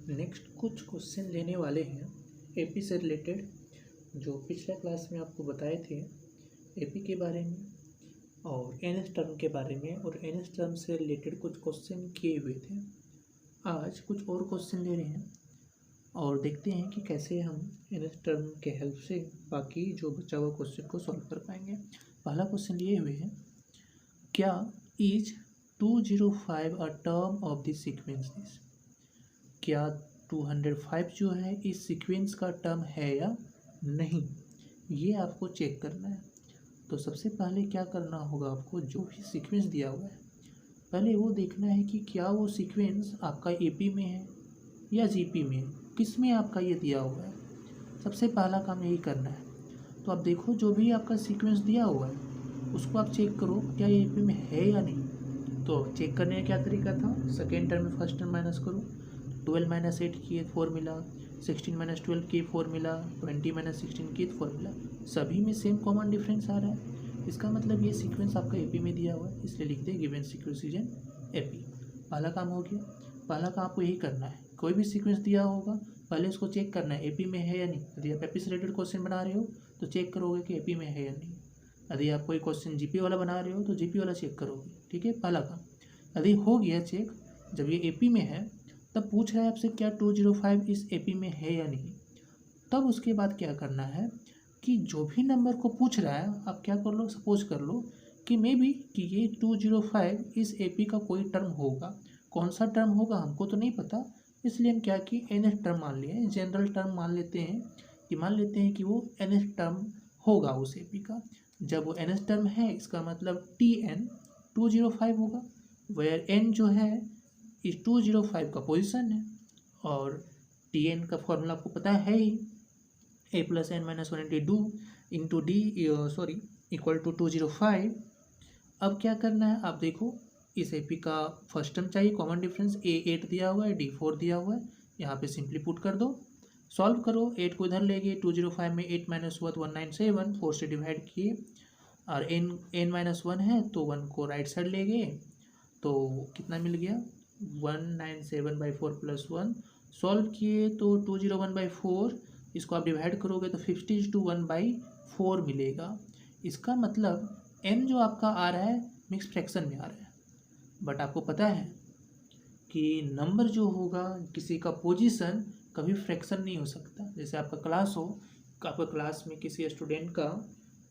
Next कुछ question लेने वाले हैं एपी से रिलेटेड, जो पिछले क्लास में आपको बताए थे एपी के बारे में और एनएस टर्म के बारे में, और एनएस टर्म से रिलेटेड कुछ क्वेश्चन किए हुए थे। आज कुछ और क्वेश्चन ले रहे हैं और देखते हैं कि कैसे हम एनएस टर्म के हेल्प से बाकी जो बचा हुआ क्वेश्चन को सॉल्व कर पाएंगे। पहला क्वेश्चन लिए हुए हैं, क्या is 205 a term of this sequence this? क्या 205 जो है इस सीक्वेंस का टर्म है या नहीं, ये आपको चेक करना है। तो सबसे पहले क्या करना होगा, आपको जो भी सीक्वेंस दिया हुआ है पहले वो देखना है कि क्या वो सीक्वेंस आपका एपी में है या जीपी में, किस में आपका ये दिया हुआ है। सबसे पहला काम यही करना है। तो आप देखो जो भी आपका सीक्वेंस दिया हुआ है उसको आप चेक करो क्या ये एपी में है या नहीं। तो चेक करने का क्या तरीका था, सेकेंड टर्म में फर्स्ट टर्म माइनस करो, 12 - 8 किए 4 मिला, 16 - 12 किए 4 मिला, 20 - 16 किए 4 मिला। सभी में सेम कॉमन डिफरेंस आ रहा है, इसका मतलब ये सीक्वेंस आपका एपी में दिया हुआ है, इसलिए लिखते हैं given sequence is an AP. पहला काम हो गया। पहला काम आपको यही करना है, कोई भी सीक्वेंस दिया होगा पहले उसको चेक करना है एपी में है या नहीं। यदि आप एपी से रिलेटेड क्वेश्चन बना रहे हो तो चेक करोगे कि एपी में है या नहीं। यदि आप कोई क्वेश्चन जीपी वाला बना रहे हो तो जीपी वाला चेक करोगे, ठीक है। पहला काम यदि हो गया चेक, जब ये एपी में है तब पूछ रहा है आपसे क्या 205 इस एपी में है या नहीं। तब उसके बाद क्या करना है कि जो भी नंबर को पूछ रहा है आप क्या कर लो, सपोज कर लो कि मे बी कि ये 205 इस एपी का कोई टर्म होगा। कौन सा टर्म होगा हमको तो नहीं पता, इसलिए हम क्या कि एनएस टर्म मान लिए, जनरल टर्म मान लेते हैं कि वो एनएस टर्म होगा उस एपी का। जब वो एनएस टर्म है इसका मतलब TN 205 होगा, वेयर N जो है इस 205 का पोजीशन है, और TN का फॉर्मूला आपको पता है ही, a+n-1 into d equal to 205। अब क्या करना है, आप देखो इस एपी का फर्स्ट टर्म चाहिए, कॉमन डिफरेंस A8 दिया हुआ है, D4 दिया हुआ है, यहाँ पे सिंपली पुट कर दो, सॉल्व करो। 8 को इधर ले गए, 205 में 8 - 1 197, 4 से डिवाइड किए, और n-1 है तो 1 को राइट साइड ले गए तो कितना मिल गया 197/4 + 1। सॉल्व किए तो 201/4, इसको आप डिवाइड करोगे तो 50:1/4 मिलेगा। इसका मतलब n जो आपका आ रहा है मिक्स फ्रैक्शन में आ रहा है, बट आपको पता है कि नंबर जो होगा किसी का पोजीशन कभी फ्रैक्शन नहीं हो सकता। जैसे आपका क्लास हो, आपका क्लास में किसी स्टूडेंट का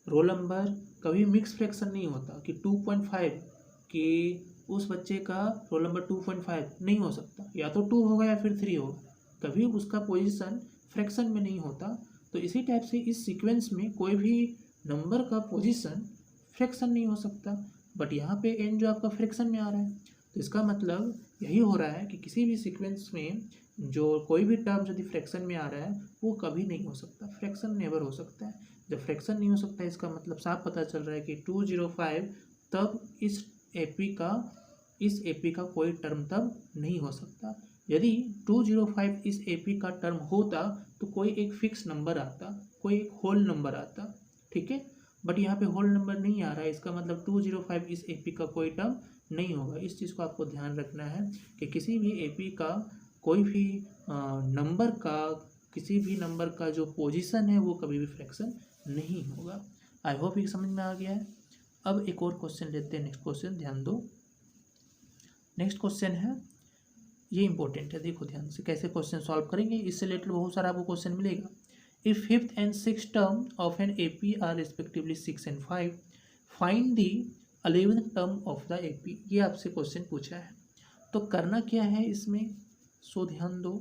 रोल नंबर कभी मिक्स फ्रैक्शन नहीं होता कि 2.5 कि उस बच्चे का रोल नंबर 2.5 नहीं हो सकता, या तो 2 होगा या फिर 3 होगा, कभी उसका पोजीशन फ्रैक्शन में नहीं होता। तो इसी टाइप से इस सीक्वेंस में कोई भी नंबर का पोजीशन फ्रैक्शन नहीं हो सकता, बट यहाँ पे n जो आपका फ्रैक्शन में आ रहा है, तो इसका मतलब यही हो रहा है कि किसी भी सीक्वेंस में जो कोई भी टर्म यदि फ्रैक्शन में आ रहा है वो कभी नहीं हो सकता, फ्रैक्शन नेवर हो सकता है। जब फ्रैक्शन नहीं हो सकता है इसका मतलब साफ पता चल रहा है कि 205 तब इस एपी का कोई टर्म तब नहीं हो सकता। यदि 205 इस एपी का टर्म होता तो कोई एक फिक्स नंबर आता, कोई एक होल नंबर आता, ठीक है। बट यहाँ पे होल नंबर नहीं आ रहा है, इसका मतलब 205 इस एपी का कोई टर्म नहीं होगा। इस चीज़ को आपको ध्यान रखना है कि किसी भी एपी का कोई भी नंबर का, किसी भी नंबर का जो पोजीशन है वो कभी भी फ्रैक्शन नहीं होगा। आई होप ये समझ में आ गया है। अब एक और क्वेश्चन लेते हैं, नेक्स्ट क्वेश्चन ध्यान दो। नेक्स्ट क्वेश्चन है, ये इंपॉर्टेंट है, देखो ध्यान से कैसे क्वेश्चन सॉल्व करेंगे, इससे रिलेटेड बहुत सारा आपको क्वेश्चन मिलेगा। If fifth and sixth term of an AP are respectively 6 and 5, find the 11th term of the AP। ये आपसे क्वेश्चन पूछा है, तो करना क्या है इसमें, सो ध्यान दो,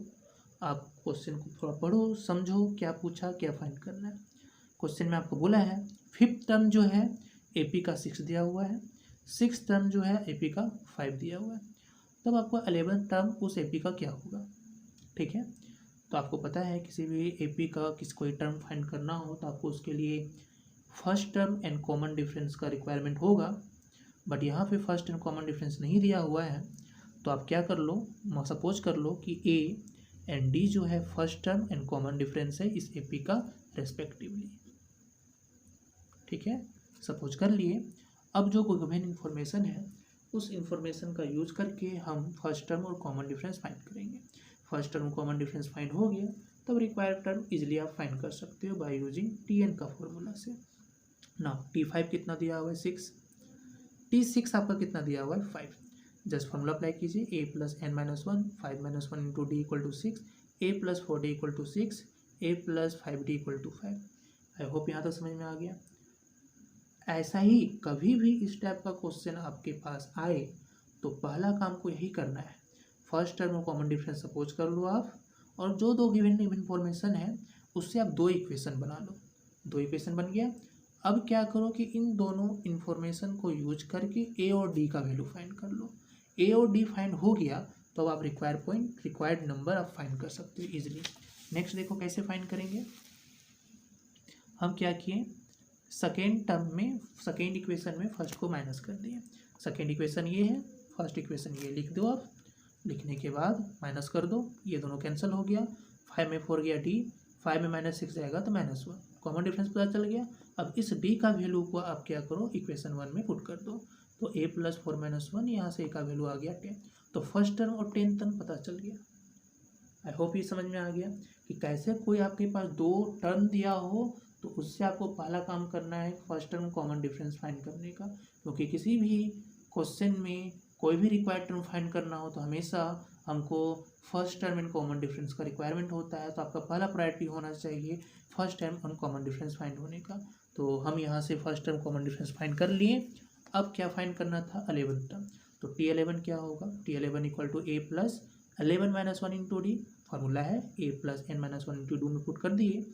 आप क्वेश्चन को थोड़ा पढ़ो समझो क्या पूछा, क्या फाइंड करना है। क्वेश्चन में आपको बोला है फिफ्थ टर्म जो है AP का 6 दिया हुआ है, सिक्स टर्म जो है AP का 5 दिया हुआ है, तब आपको 11th टर्म उस AP का क्या होगा, ठीक है। तो आपको पता है किसी भी एपी का कोई टर्म फाइंड करना हो तो आपको उसके लिए first term and common difference का रिक्वायरमेंट होगा, बट यहाँ पे फर्स्ट एंड कॉमन डिफरेंस नहीं दिया हुआ है। तो आप क्या कर लो, सपोज कर लो कि ए एंड डी जो है first term and common difference है इस एपी का रेस्पेक्टिवली, ठीक है, सपोज कर लिए। अब जो गिवन इन्फॉर्मेशन है उस इन्फॉर्मेशन का यूज करके हम फर्स्ट टर्म और कॉमन डिफरेंस फाइंड करेंगे। First term common difference find हो गया, तब रिक्वायर्ड टर्म इजिली आप फाइंड कर सकते हो बाय यूजिंग Tn का फॉर्मूला से। नाउ T5 कितना दिया हुआ है 6, T6 आपका कितना दिया हुआ है 5। जस्ट फॉर्मूला अप्लाई कीजिए, a plus n minus one, 5 minus one into d equal to 6, a plus 4d equal to 6, a plus 5d equal to 5। I hope यहाँ तक समझ में आ गया। ऐसा ही कभी भी इस टाइप का क्वेश्चन आपके पास आए तो पहला काम को यही करना है, first term common difference suppose कर लो आप, और जो दो गिवन इन्फॉर्मेशन है उससे आप दो इक्वेशन बना लो। दो इक्वेशन बन गया, अब क्या करो कि इन दोनों इन्फॉर्मेशन को यूज करके ए और डी का वैल्यू फाइंड कर लो। ए और डी फाइंड हो गया तो अब आप रिक्वायर्ड नंबर आप फाइंड कर सकते हो इजीली। नेक्स्ट देखो कैसे फाइंड करेंगे। हम क्या किए, सेकेंड इक्वेशन में फर्स्ट को माइनस कर दिए। सेकेंड इक्वेशन ये है, फर्स्ट इक्वेशन ये लिख दो आप, लिखने के बाद माइनस कर दो, ये दोनों कैंसिल हो गया, 5 में 4 गया डी, 5 में -6 जाएगा तो -1, कॉमन डिफरेंस पता चल गया। अब इस डी का वैल्यू को आप क्या करो, इक्वेशन 1 में पुट कर दो, तो a प्लस 4 माइनस 1, यहाँ से a का वैल्यू आ गया 10। तो फर्स्ट टर्म और 10th टर्म पता चल गया। आई होप ये समझ में आ गया कि कैसे कोई आपके पास दो टर्म दिया हो तो उससे आपको पहला काम करना है first term common difference find करने का, क्योंकि किसी भी क्वेश्चन में कोई भी रिक्वायर्ड टर्म फाइंड करना हो तो हमेशा हमको first term and common difference का रिक्वायरमेंट होता है। तो आपका पहला प्रायोरिटी होना चाहिए फर्स्ट टर्म और कॉमन डिफरेंस फाइंड होने का। तो हम यहाँ से first term common difference find कर लिए। अब क्या फाइंड करना था, 11th टर्म। तो T11 क्या होगा, T11 equal to a plus 11 minus 1 into d, formula है a plus n minus 1 into d में पुट कर दिए,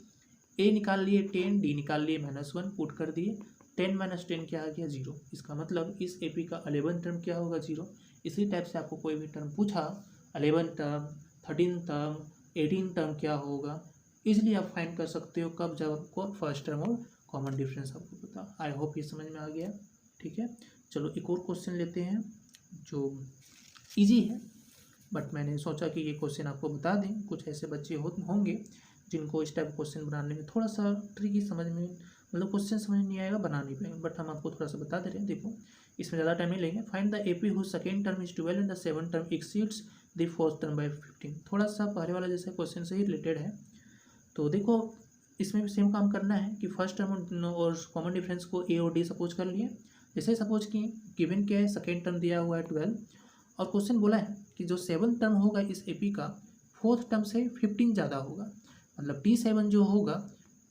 a निकाल लिए 10, d निकाल लिए -1 पुट कर दिए, 10 माइनस 10 क्या आ गया 0। इसका मतलब इस AP का 11th टर्म क्या होगा 0। इसी टाइप से आपको कोई भी टर्म पूछा 11th term, 13th term, 18th term क्या होगा, इजीली आप फाइंड कर सकते हो कब, जब आपको फर्स्ट टर्म और कॉमन डिफरेंस आपको पता। आई होप ये समझ में आ गया। ठीक है, चलो एक और क्वेश्चन लेते हैं जो इजी है, बट मैंने सोचा कि ये क्वेश्चन आपको बता दें। कुछ ऐसे बच्चे होंगे जिनको इस टाइप क्वेश्चन बनाने में थोड़ा सा ट्रिकी समझ में, मतलब क्वेश्चन समझ नहीं आएगा, बना नहीं पाएंगे, बट हम आपको थोड़ा सा बता दे रहे हैं। देखो इसमें ज़्यादा टाइम नहीं लेंगे। Find the AP whose second term is 12 and the 7th term exceeds the fourth term by 15। थोड़ा सा पहले वाला जैसे क्वेश्चन से ही रिलेटेड है। तो देखो इसमें भी सेम काम करना है कि फर्स्ट टर्म और कॉमन डिफरेंस को a और d सपोज कर लिए। जैसे सपोज किए, गिवन क्या है, सेकेंड टर्म दिया हुआ है 12 और क्वेश्चन बोला है कि जो 7th टर्म होगा इस AP का 4th टर्म से 15 ज़्यादा होगा, मतलब T7 जो होगा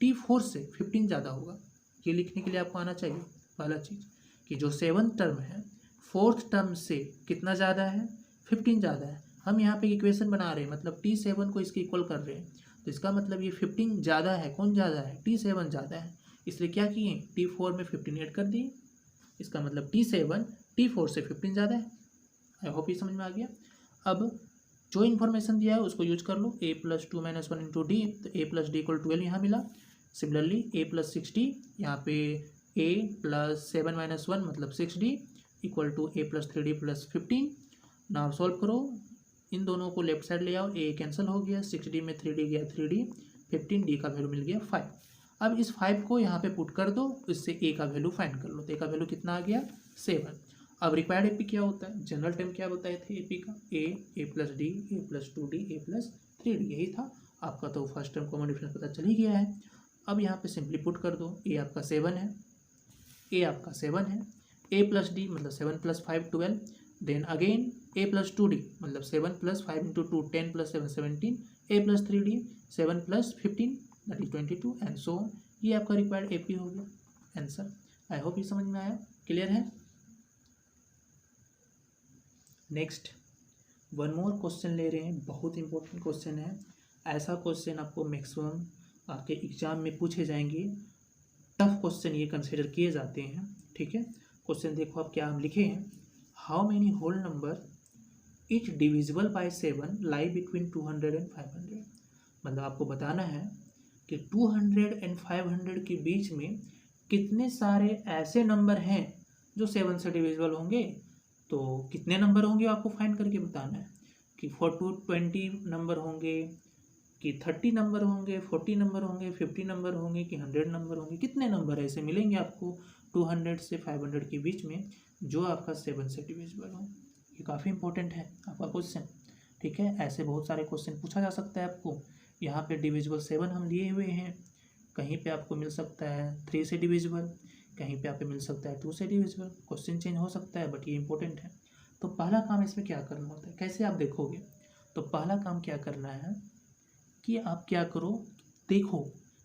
T4 से 15 ज़्यादा होगा। ये लिखने के लिए आपको आना चाहिए पहला चीज़ कि जो 7th टर्म है 4th टर्म से कितना ज़्यादा है, 15 ज़्यादा है। हम यहाँ पे इक्वेशन बना रहे हैं, मतलब T7 को इसके इक्वल कर रहे हैं, तो इसका मतलब ये 15 ज़्यादा है। कौन ज़्यादा है, T7 ज़्यादा है। इसलिए क्या किए, T4 में 15 ऐड कर दिए, इसका मतलब T7 T4 से 15 ज़्यादा है। आई होप ये समझ में आ गया। अब जो इन्फॉर्मेशन दिया है उसको यूज कर लो, a plus 2 minus 1 into D, तो a प्लस डी इक्वल 12 यहाँ मिला। सिमिलरली a प्लस 6d, यहाँ पे a प्लस 7 माइनस 1 मतलब 6d equal to a plus 3d plus 15। Now solve करो, इन दोनों को लेफ्ट साइड ले आओ, a कैंसिल हो गया, 6d में 3d गया 3d, 15d का वैल्यू मिल गया 5। अब इस 5 को यहाँ पे पुट कर दो, इससे a का वैल्यू फाइंड कर लो। तो a का वैल्यू कितना आ गया 7। अब रिक्वायर्ड AP क्या होता है, जनरल टर्म क्या बताए थे AP का, a plus D, a plus 2d, a plus 3d, यही था आपका। तो फर्स्ट टर्म कॉमन डिफरेंस पता चल ही गया है। अब यहाँ पे सिंपली पुट कर दो, a आपका 7 है, a आपका 7 है, a प्लस डी मतलब 7 plus 5 12, then again a plus 2d मतलब 7 plus 5 into 2 10 plus 7 17, a plus 3d 7 plus 15 that is 22 and so on. ये आपका रिक्वायर्ड AP हो गया आंसर। आई होप ये समझ में आया, क्लियर है। नेक्स्ट वन मोर क्वेश्चन ले रहे हैं, बहुत इंपॉर्टेंट क्वेश्चन है। ऐसा क्वेश्चन आपको मैक्सिमम आपके एग्जाम में पूछे जाएंगे, टफ क्वेश्चन ये कंसिडर किए जाते हैं। ठीक है, क्वेश्चन देखो आप क्या हम लिखे हैं, how many whole number each divisible by 7 lie between 200 and 500। मतलब आपको बताना है कि 200 एंड 500 के बीच में कितने सारे ऐसे नंबर हैं जो 7 से डिविजिबल होंगे। तो कितने नंबर होंगे आपको फाइंड करके बताना है कि 20 नंबर होंगे, कि 30 नंबर होंगे, 40 नंबर होंगे, 50 नंबर होंगे, कि 100 नंबर होंगे। कितने नंबर ऐसे मिलेंगे आपको 200 से 500 के बीच में जो आपका 7 से डिविजिबल हो। ये काफ़ी इंपॉर्टेंट है आपका क्वेश्चन। ठीक है, ऐसे बहुत सारे क्वेश्चन पूछा जा सकता है आपको। यहाँ पे डिविजिबल 7 हम लिए हुए हैं, कहीं पे आपको मिल सकता है 3 से डिविजिबल, कहीं पे आपको मिल सकता है 2 से डिविजिबल, क्वेश्चन चेंज हो सकता है बट ये इंपॉर्टेंट है। तो पहला काम इसमें क्या करना होता है, कैसे आप देखोगे, तो पहला काम क्या करना है कि आप क्या करो, देखो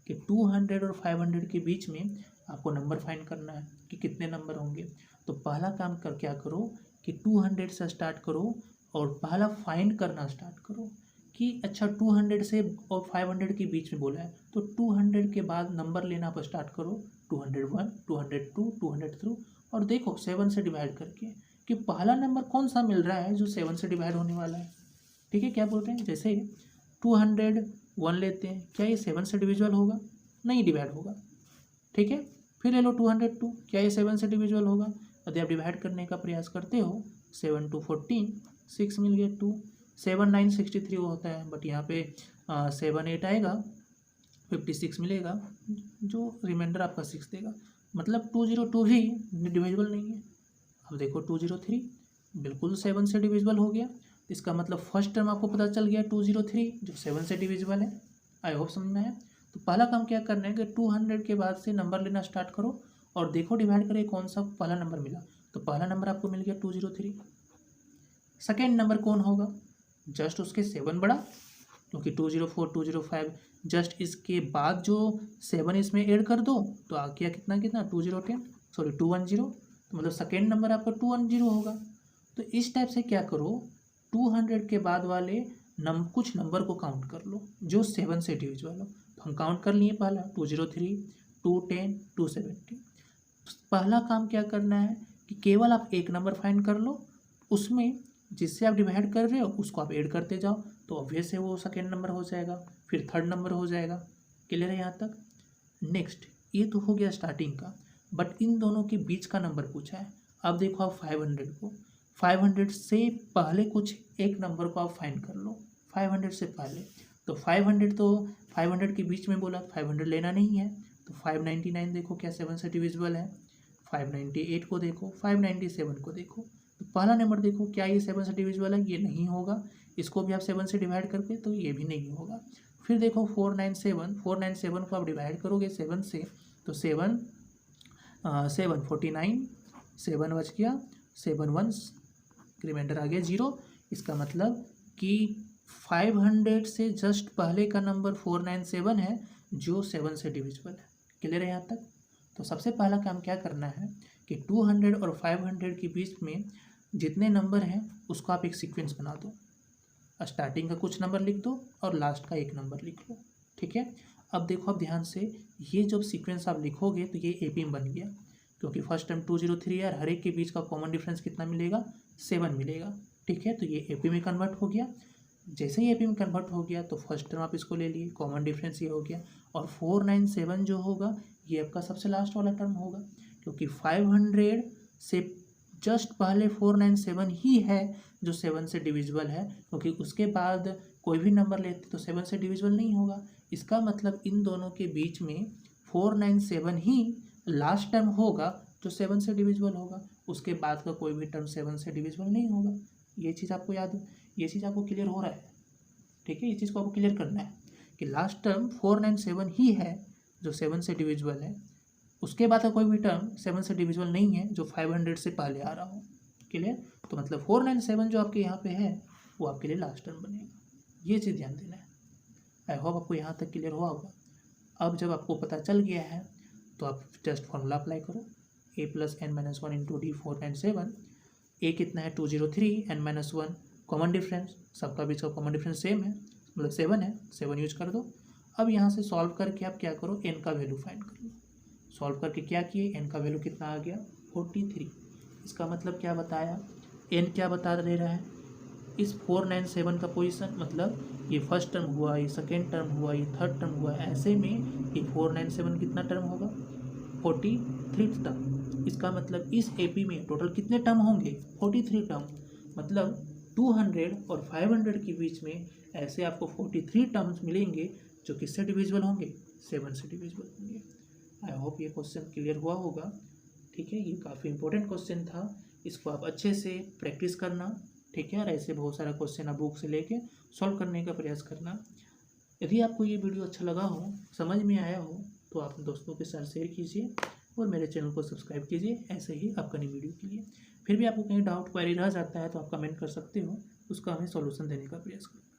कि 200 और 500 के बीच में आपको नंबर फाइंड करना है कि कितने नंबर होंगे। तो पहला काम कर क्या करो कि 200 से स्टार्ट करो और पहला फाइंड करना स्टार्ट करो कि अच्छा 200 से और 500 के बीच में बोला है तो 200 के बाद नंबर लेना आप स्टार्ट करो, 201, 202, 203 और देखो 7 से डिवाइड करके कि पहला नंबर कौन सा मिल रहा है जो 7 से डिवाइड होने वाला है। ठीक है, क्या बोलते हैं, जैसे 201 लेते हैं, क्या ये 7 से डिविजुअल होगा, नहीं डिवाइड होगा। ठीक है, फिर ले लो 202, क्या ये 7 से डिविजुअल होगा, यदि आप डिवाइड करने का प्रयास करते हो 7 2 14, 6 मिल गया 2, 7 9 63 वो होता है बट यहाँ पे 7 8 आएगा 56 मिलेगा, जो रिमाइंडर आपका 6 देगा, मतलब 202 भी डिविजिबल नहीं है। अब देखो 203 बिल्कुल 7 से डिविजिबल हो गया, इसका मतलब फर्स्ट टर्म आपको पता चल गया 203 जो 7 से डिविजिबल है। आई होप समझ में आया। तो पहला काम क्या करना है कि 200 के बाद से नंबर लेना स्टार्ट करो और देखो डिवाइड करें कौन सा पहला नंबर मिला। तो पहला नंबर आपको मिल गया 203। सेकेंड नंबर कौन होगा, जस्ट उसके 7 बड़ा, क्योंकि 204 205 जस्ट इसके बाद जो 7 इसमें ऐड कर दो तो आ गया कितना कितना 2010 सॉरी 210, तो मतलब सेकेंड नंबर आपका 210 होगा। तो इस टाइप से क्या करो, 200 के बाद वाले कुछ नंबर को काउंट कर लो जो 7 से डिविजिबल हो। तो हम काउंट कर लिए, पहला 203, 210, 270। पहला काम क्या करना है कि केवल आप एक नंबर फाइंड कर लो, उसमें जिससे आप डिवाइड कर रहे हो उसको आप ऐड करते जाओ, तो ऑब्वियस है वो सेकेंड नंबर हो जाएगा, फिर थर्ड नंबर हो जाएगा। क्लियर है यहाँ तक। नेक्स्ट, ये तो हो गया स्टार्टिंग का, बट इन दोनों के बीच का नंबर पूछा है। अब देखो आप 500 को, 500 से पहले कुछ एक नंबर को आप फाइंड कर लो, 500 से पहले। तो 500 के बीच में बोला, 500 लेना नहीं है, तो 599 देखो क्या 7 से डिविजिबल है, 598 को देखो, 597 को देखो। तो पहला नंबर देखो क्या ये 7 से डिविजिबल है, ये नहीं होगा, इसको भी आप 7 से डिवाइड करके तो ये भी नहीं होगा। फिर देखो 497 को आप डिवाइड करोगे 7 से, तो 7 49, 7 बच गया, 7 1 रिमाइंडर आ गया 0। इसका मतलब कि 500 से जस्ट पहले का नंबर 497 है जो 7 से डिविजिबल है। क्लियर है यहाँ तक। तो सबसे पहला काम क्या करना है कि 200 और 500 के बीच में जितने नंबर हैं उसको आप एक सीक्वेंस बना दो, स्टार्टिंग का कुछ नंबर लिख दो और लास्ट का एक नंबर लिख लो। ठीक है, अब देखो आप ध्यान से, ये जब सीक्वेंस आप लिखोगे तो ये एपी में बन गया, क्योंकि फर्स्ट टर्म 203 है और हर एक के बीच का कॉमन डिफरेंस कितना मिलेगा, 7 मिलेगा। ठीक है, तो ये एपी में कन्वर्ट हो गया। जैसे ही एपी में कन्वर्ट हो गया तो फर्स्ट टर्म आप इसको ले लिए, कॉमन डिफरेंस ये हो गया, और 497 जो होगा ये आपका सबसे लास्ट वाला टर्म होगा, क्योंकि 500 से जस्ट पहले 497 ही है जो 7 से डिविजिबल है, क्योंकि उसके बाद कोई भी नंबर लेते तो 7 से डिविजिबल नहीं होगा। इसका मतलब इन दोनों के बीच में 497 ही लास्ट टर्म होगा जो 7 से डिविजिबल होगा, उसके बाद का कोई भी टर्म 7 से डिविजिबल नहीं होगा। ये चीज़ आपको याद, ये चीज़ आपको क्लियर हो रहा है। ठीक है, ये चीज़ को आपको क्लियर करना है कि लास्ट टर्म 497 ही है जो 7 से डिविजिबल है, उसके बाद का कोई भी टर्म 7 से डिविजिबल नहीं है जो 500 से पहले आ रहा हो। क्लियर, तो मतलब 497 जो आपके यहाँ पे है वो आपके लिए लास्ट टर्म बनेगा। ये चीज़ ध्यान देना है। आई होप आपको यहाँ तक क्लियर हुआ होगा। अब जब आपको पता चल गया है तो आप जस्ट फॉर्मूला अप्लाई करो, a + n - 1 × d 497। a कितना है 203, n - 1 कॉमन डिफरेंस, सबका बीच का कॉमन डिफरेंस सेम है, मतलब 7 है, 7 यूज कर दो। अब यहाँ से सॉल्व करके आप क्या करो, n का वैल्यू फाइंड कर लो। सॉल्व करके क्या किए, n का वैल्यू कितना आ गया 43। इसका मतलब क्या बताया, n क्या बता दे रहा है, इस 497 का पोजीशन, मतलब ये फर्स्ट टर्म हुआ, ये सेकेंड टर्म हुआ, ये थर्ड टर्म हुआ, ऐसे में ये 497 कितना टर्म होगा 43 टर्म। इसका मतलब इस एपी में टोटल कितने टर्म होंगे 43 टर्म, मतलब 200 और 500 के बीच में ऐसे आपको 43 टर्म्स मिलेंगे जो किससे डिविजिबल होंगे, 7 से डिविजिबल होंगे। आई होप ये क्वेश्चन क्लियर हुआ होगा। ठीक है, ये काफ़ी इंपॉर्टेंट क्वेश्चन था, इसको आप अच्छे से प्रैक्टिस करना ठीक है। और ऐसे बहुत सारा क्वेश्चन आप बुक से लेके सॉल्व करने का प्रयास करना। यदि आपको ये वीडियो अच्छा लगा हो, समझ में आया हो, तो आप दोस्तों के साथ शेयर कीजिए और मेरे चैनल को सब्सक्राइब कीजिए ऐसे ही अपकमिंग वीडियो के लिए। फिर भी आपको कहीं डाउट क्वेरी रह जाता है तो आप कमेंट कर सकते हो, उसका हमें सॉल्यूशन देने का प्रयास करूँगा।